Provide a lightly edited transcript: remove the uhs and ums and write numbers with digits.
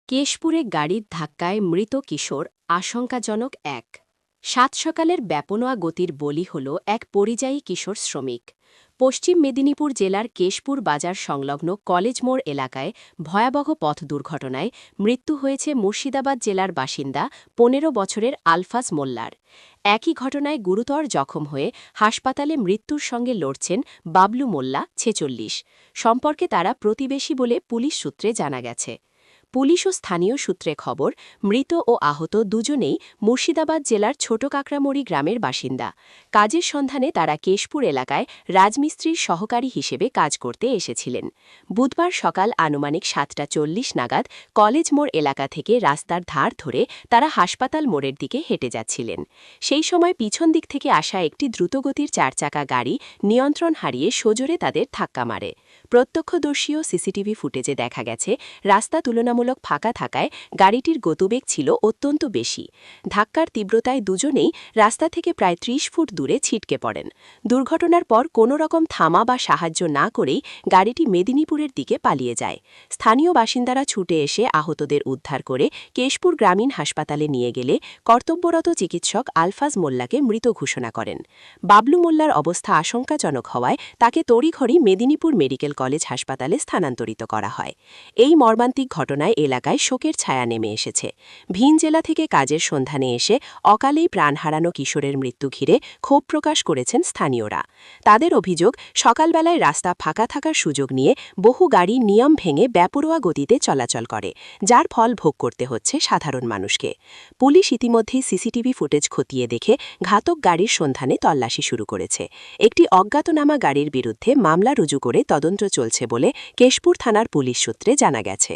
কেশপুরে গাড়ির ধাক্কায় মৃত কিশোর আশঙ্কাজনক এক। সাত সকালের ব্যাপনোয়া গতির বলি হল এক পরিযায়ী কিশোর শ্রমিক। পশ্চিম মেদিনীপুর জেলার কেশপুর বাজার সংলগ্ন কলেজ মোড় এলাকায় ভয়াবহ পথ দুর্ঘটনায় মৃত্যু হয়েছে মুর্শিদাবাদ জেলার বাসিন্দা ১৫ বছরের আলফাজ মোল্লার। একই ঘটনায় গুরুতর জখম হয়ে হাসপাতালে মৃত্যুর সঙ্গে লড়ছেন বাবলু মোল্লা ৪৬। সম্পর্কে তারা প্রতিবেশী বলে পুলিশ সূত্রে জানা গেছে। পুলিশ ও স্থানীয় সূত্রে খবর, মৃত ও আহত দুজনেই মুর্শিদাবাদ জেলার ছোট কাকড়ামড়ি গ্রামের বাসিন্দা। কাজের সন্ধানে তারা কেশপুর এলাকায় রাজমিস্ত্রির সহকারী হিসেবে কাজ করতে এসেছিলেন। বুধবার সকাল আনুমানিক ৭:৪০ নাগাদ কলেজ মোড় এলাকা থেকে রাস্তার ধার ধরে তারা হাসপাতাল মোড়ের দিকে হেঁটে যাচ্ছিলেন। সেই সময় পিছন দিক থেকে আসা একটি দ্রুতগতির চারচাকা গাড়ি নিয়ন্ত্রণ হারিয়ে সজোরে তাদের ধাক্কা মারে। প্রত্যক্ষদর্শী ও সিসিটিভি ফুটেজে দেখা গেছে, রাস্তা তুলনামূলক ফাঁকা থাকায় গাড়িটির গতিবেগ ছিল অত্যন্ত বেশি। ধাক্কার তীব্রতায় দুজনেই রাস্তা থেকে প্রায় ৩০ ফুট দূরে ছিটকে পড়েন। দুর্ঘটনার পর কোনো রকম থামা বা সাহায্য না করেই গাড়িটি মেদিনীপুরের দিকে পালিয়ে যায়। স্থানীয় বাসিন্দারা ছুটে এসে আহতদের উদ্ধার করে কেশপুর গ্রামীণ হাসপাতালে নিয়ে গেলে কর্তব্যরত চিকিৎসক আলফাজ মোল্লাকে মৃত ঘোষণা করেন। বাবলু মোল্লার অবস্থা আশঙ্কাজনক হওয়ায় তাকে তড়িঘড়ি মেদিনীপুর মেডিকেল কলেজ হাসপাতালে স্থানান্তরিত করা হয়। এই মর্মান্তিক ঘটনায় এলাকায় শোকের ছায়া নেমে এসেছে। ভিন জেলা থেকে কাজের সন্ধানে এসে অকালেই প্রাণ হারানো কিশোরের মৃত্যু ঘিরে ক্ষোভ প্রকাশ করেছেন স্থানীয়রা। তাদের অভিযোগ, সকালবেলায় রাস্তা ফাঁকা থাকার সুযোগ নিয়ে বহু গাড়ি নিয়ম ভেঙে বেপরোয়া গতিতে চলাচল করে, যার ফল ভোগ করতে হচ্ছে সাধারণ মানুষকে। পুলিশ ইতিমধ্যেই সিসিটিভি ফুটেজ খতিয়ে দেখে ঘাতক গাড়ির সন্ধানে তল্লাশি শুরু করেছে। একটি অজ্ঞাতনামা গাড়ির বিরুদ্ধে মামলা রুজু করে তদন্ত চলছে বলে কেশপুর থানার পুলিশ সূত্রে জানা গেছে।